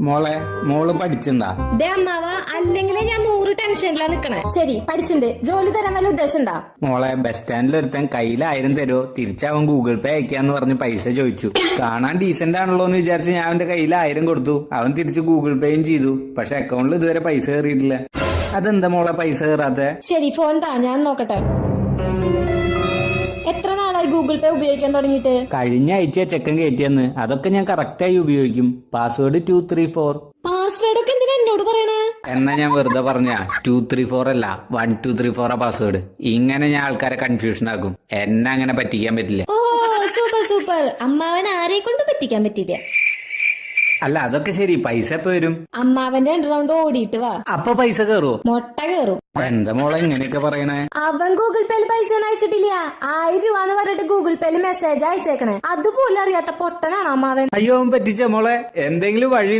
മോള് പഠിച്ചിണ്ടാ? ദേ അമ്മാവ, അല്ലെങ്കിലേ ഞാൻ 100 ടെൻഷനിലാ നിക്കണേ. ശരി, പഠിച്ചിണ്ട്. ജോലി തരാൻ വല്ല ഉദ്ദേശം ഉണ്ടാ? മോളെ, ബസ് സ്റ്റാൻഡിൽ ഒരുത്തൻ കയ്യിൽ 1000 തരുമോ, തിരിച്ചവൻ ഗൂഗിൾ പേ അയക്കാന്ന് പറഞ്ഞ് പൈസ ചോദിച്ചു. കാണാൻ ഡീസന്റ് ആണല്ലോ എന്ന് വിചാരിച്ച് ഞാൻ അവന്റെ കയ്യിൽ 1000 കൊടുത്തു. അവൻ തിരിച്ച് ഗൂഗിൾ പേയും ചെയ്തു. പക്ഷെ അക്കൗണ്ടിൽ ഇതുവരെ പൈസ കയറിയിട്ടില്ല. അതെന്താ മോളെ പൈസ കയറാത്തെ? ശരി, ഫോൺ താ, ഞാൻ നോക്കട്ടെ. എത്ര നാളായി ഗൂഗിൾ പേ ഉപയോഗിക്കാൻ തുടങ്ങിയിട്ട്? കഴിഞ്ഞ ആഴ്ച ചെക്കൻ കയറ്റിയെന്ന്. അതൊക്കെ ഞാൻ കറക്റ്റായി ഉപയോഗിക്കും. പാസ്വേഡ് 234. പാസ്വേഡ് ഒക്കെ എന്തിനാ എന്നോട് പറയണേ? എന്നാ ഞാൻ വെറുതെ പറഞ്ഞ 234 അല്ല, 1234 പാസ്വേഡ്. ഇങ്ങനെ ഞാൻ ആൾക്കാരെ കൺഫ്യൂഷൻ ആക്കും. എന്നെ അങ്ങനെ പറ്റിക്കാൻ പറ്റില്ല. ഓ, സൂപ്പർ സൂപ്പർ. അമ്മാവൻ ആരെ കൊണ്ട് പറ്റിക്കാൻ പറ്റില്ല. അല്ല, അതൊക്കെ ശരി. പൈസ എപ്പോ വരും? അമ്മാവന്റെ 2 റൗണ്ട് ഓടിയിട്ട് വാ. അപ്പൊ പൈസ കയറുവോ? മൊട്ട കേറും. എന്താ മോളെ ഇങ്ങനെയൊക്കെ പറയണേ? അവൻ ഗൂഗിൾ പേയിൽ പൈസ ഒന്നും അയച്ചിട്ടില്ല. 1000 രൂപ എന്ന് പറഞ്ഞിട്ട് ഗൂഗിൾ പേയിൽ മെസ്സേജ് അയച്ചേക്കണേ. അതുപോലും അറിയാത്ത പൊട്ടനാണ് അമ്മാവൻ. അയ്യോ, അവൻ പറ്റിച്ച മോളെ. എന്തെങ്കിലും വഴി